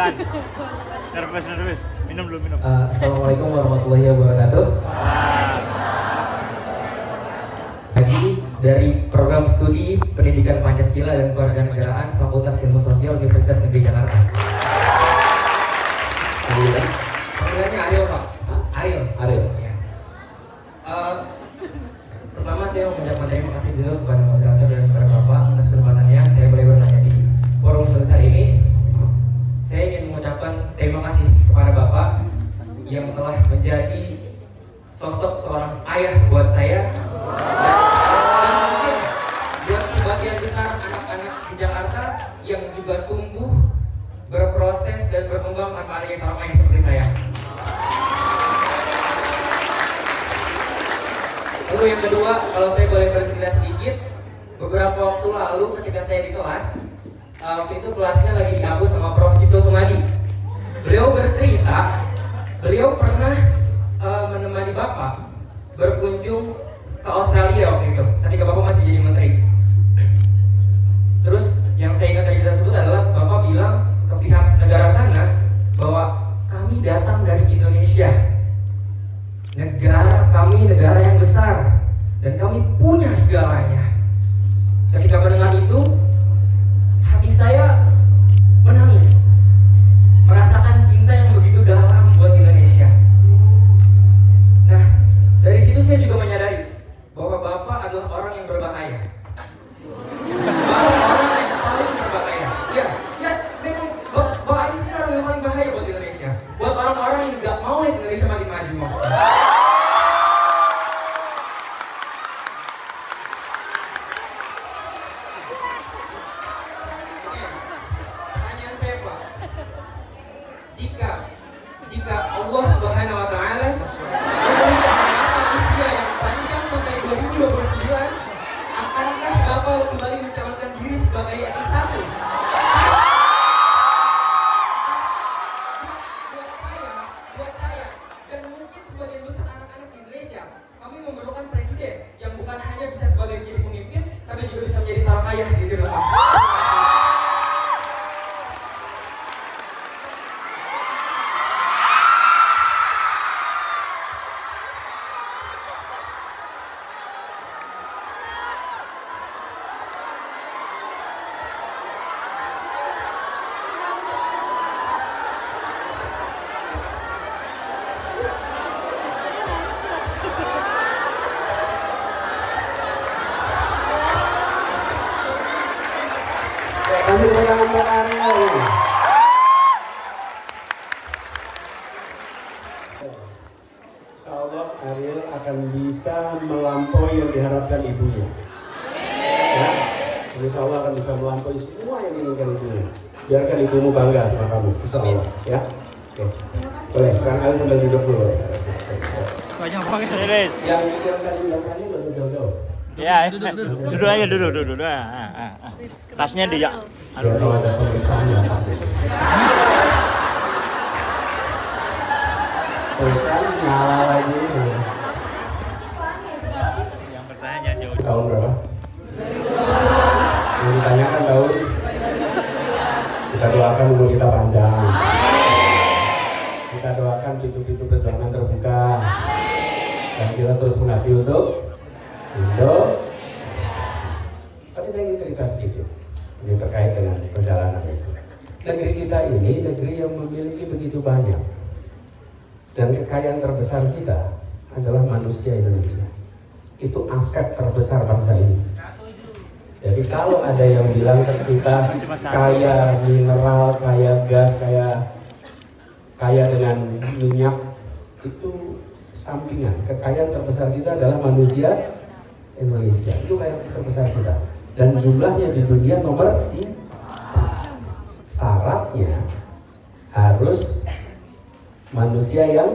Bukan. Nervous. Minum dulu. Assalamualaikum warahmatullahi wabarakatuh. Lagi dari program studi Pendidikan Pancasila dan Kewarganegaraan Fakultas Ilmu Sosial Universitas Negeri Jakarta. Panggilannya Ariel, Pak. Ariel. Ya. Pertama saya mau mengucapkan terima kasih dulu kepada moderator dan kepada Bapak atas kesempatannya saya boleh bertanya di forum sebesar ini. Saya ingin mengucapkan terima kasih kepada Bapak yang telah menjadi sosok seorang ayah buat saya dan mungkin buat sebagian besar anak-anak di Jakarta yang juga tumbuh, berproses dan berkembang tanpa adanya seorang ayah seperti saya. Lalu yang kedua, kalau saya boleh bercerita sedikit, beberapa waktu lalu ketika saya di kelas, waktu itu kelasnya lagi dihapus sama Prof. Cipto Sumadi. Beliau bercerita, beliau pernah menemani Bapak berkunjung ke Australia waktu itu, ketika Bapak masih jadi menteri. Terus yang saya ingat dari cerita tersebut adalah Bapak bilang ke pihak negara sana bahwa kami datang dari Indonesia. Kami negara yang besar dan kami punya segalanya. Ketika mendengar itu, hati saya menangis, merasakan cinta yang begitu dalam buat Indonesia. Nah, dari situ saya juga menyadari bahwa Bapak adalah orang yang berbahaya. Bapak orang yang paling berbahaya. Ya, memang Bapak ini sendiri orang yang paling bahaya buat Indonesia. Buat orang-orang yang nggak mau lihat Indonesia makin maju maksudnya. Jika Allah Subhanahu wa Ta'ala memberikan masa usia yang panjang sampai 2029, akankah Bapak kembali mencalonkan diri sebagai RI1? Buat saya, dan mungkin sebagian besar anak-anak di Indonesia, kami memerlukan presiden yang bukan hanya bisa sebagai menjadi pemimpin, tapi juga bisa menjadi seorang ayah di rumah. Insyaallah Ariel akan bisa melampaui yang diharapkan ibunya. Ya, Insyaallah akan bisa melampaui semua yang diinginkan ibunya. Biarkan ibumu bangga sama kamu, Insyaallah. Ya, oke. Boleh, Kang Ali sambil duduk dulu. Banyak banget. Yang tadi belakangnya lebih jauh-jauh. Ya, duduk aja. Tasnya dia. Kalau ada pemeriksaan ya Pak. Kan nyala lagi. Yang bertanya jauh. Tahun berapa? Yang ditanyakan tahun. Kita doakan umur kita panjang. Kita doakan pintu-pintu perjuangan terbuka. Dan kita terus mengabdi untuk Indo. Tapi saya ingin cerita sedikit. Ini terkait dengan perjalanan itu. Negeri kita ini negeri yang memiliki begitu banyak. Dan kekayaan terbesar kita adalah manusia Indonesia. Itu aset terbesar bangsa ini. Jadi kalau ada yang bilang kita kaya mineral, kaya gas, kaya dengan minyak, itu sampingan. Kekayaan terbesar kita adalah manusia Indonesia. Itu kekayaan terbesar kita. Dan jumlahnya di dunia nomor 4. Syaratnya harus manusia yang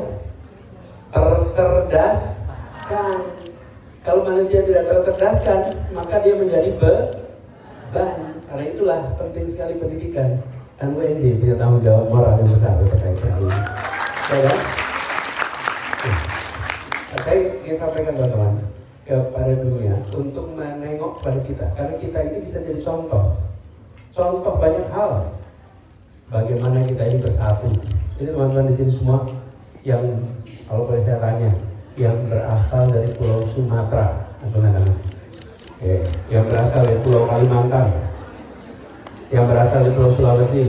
tercerdaskan. Kalau manusia tidak tercerdaskan, maka dia menjadi beban. Karena itulah penting sekali pendidikan. Dan UNJ punya tanggung jawab moral yang besar terkait hal ini. Ya kan? Saya ingin sampaikan teman-teman kepada dunia untuk menengok pada kita. Karena kita ini bisa jadi contoh banyak hal. bagaimana kita ini bersatu. Ini teman-teman di sini semua yang kalau boleh saya tanya, yang berasal dari Pulau Sumatera, yang berasal dari Pulau Kalimantan, yang berasal dari Pulau Sulawesi.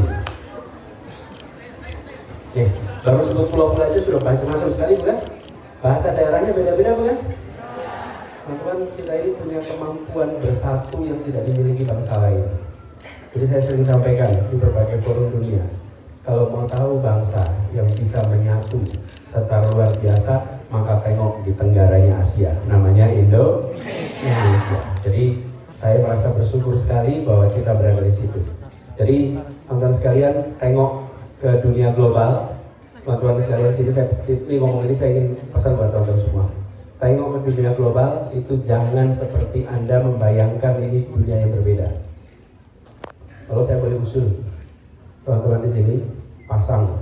Baru sebut pulau-pulau aja sudah macam-macam sekali, bukan? Bahasa daerahnya beda-beda, bukan? Teman-teman, kita ini punya kemampuan bersatu yang tidak dimiliki bangsa lain. Jadi saya sering sampaikan di berbagai forum dunia, kalau mau tahu bangsa yang bisa menyatu secara luar biasa, maka tengok di tenggaranya Asia, namanya Indonesia. Jadi saya merasa bersyukur sekali bahwa kita berada di situ. Jadi teman-teman sekalian, tengok ke dunia global. Teman-teman sekalian, sini saya ngomong ini saya ingin pesan buat teman-teman semua. Tengok ke dunia global, itu jangan seperti Anda membayangkan ini dunia yang berbeda. Kalau saya boleh usul, teman-teman di sini pasang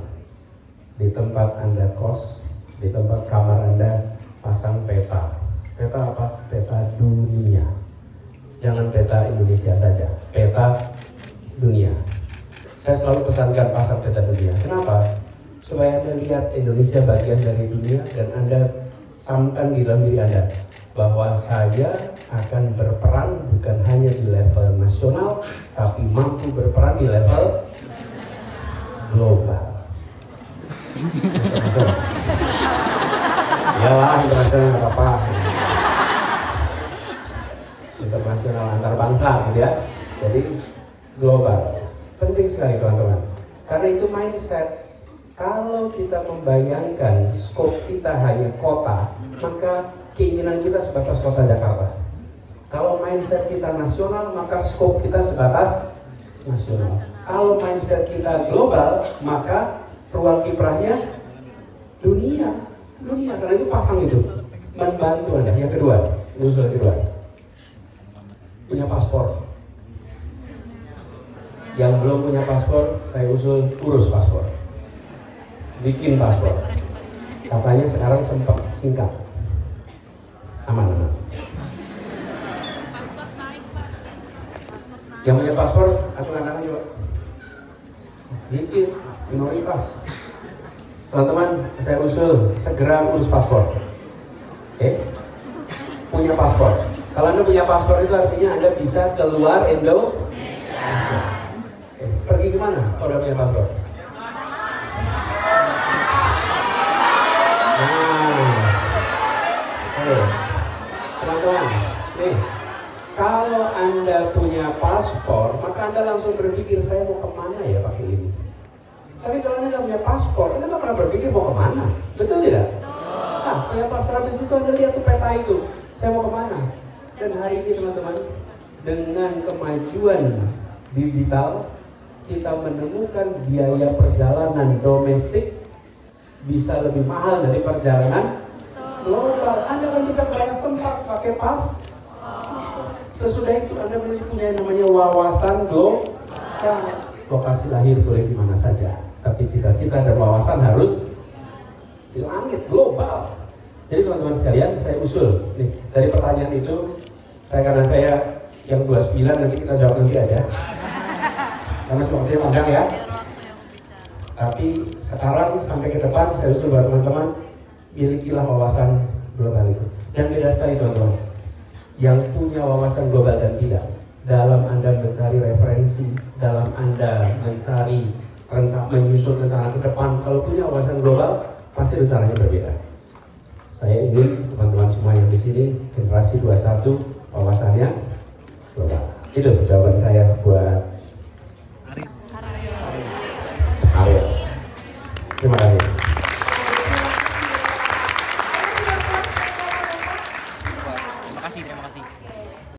di tempat Anda kos, di tempat kamar Anda, pasang peta. Peta apa? Peta dunia. Jangan peta Indonesia saja, peta dunia. Saya selalu pesankan pasang peta dunia. Kenapa? Supaya Anda lihat Indonesia bagian dari dunia dan Anda samkan di dalam diri Anda bahwa saya akan berperan bukan hanya di level nasional, tapi mampu berperan di level global. Iyalah, internasional nggak apa-apa. Internasional antar bangsa gitu ya. Jadi global. Penting sekali teman-teman. Karena itu mindset. Kalau kita membayangkan skop kita hanya kota, maka keinginan kita sebatas kota Jakarta. Kalau mindset kita nasional, maka skop kita sebatas nasional. Kalau mindset kita global, maka ruang kiprahnya dunia. Karena itu pasang itu membantu Anda. Yang kedua, usul kedua, punya paspor. Yang belum punya paspor, saya usul urus paspor. Bikin paspor. Katanya sekarang sempat singkat. Aman. Yang punya paspor, aku tangan juga. Bikin minoritas. Teman-teman, saya usul segera urus paspor. Punya paspor. Kalau Anda punya paspor itu artinya Anda bisa keluar Indonesia. Pergi kemana kalau udah punya paspor? Teman-teman, nih, kalau Anda punya paspor, maka Anda langsung berpikir saya mau kemana ya pakai ini. Tapi kalau Anda nggak punya paspor, Anda nggak pernah berpikir mau kemana, betul tidak? Nah, punya paspor habis itu Anda lihat tuh peta itu, saya mau kemana. Dan hari ini teman-teman, dengan kemajuan digital, kita menemukan biaya perjalanan domestik bisa lebih mahal dari perjalanan global. Anda kan bisa ke banyak tempat pakai paspor. Sesudah itu Anda punya namanya wawasan global. Lokasi lahir boleh di mana saja, tapi cita-cita dan wawasan harus di langit global. Jadi teman-teman sekalian, saya usul nih dari pertanyaan itu, karena saya yang 29 nanti kita jawab nanti aja. Karena sepertinya panjang ya. Tapi sekarang sampai ke depan saya usul buat teman-teman, milikilah wawasan global itu. Dan beda sekali teman-teman, yang punya wawasan global dan tidak, dalam Anda mencari referensi, dalam Anda mencari menyusun rencana ke depan, kalau punya wawasan global, pasti rencananya berbeda. Saya ingin teman-teman semua yang di sini, generasi 21, wawasannya global. Itu jawaban saya buat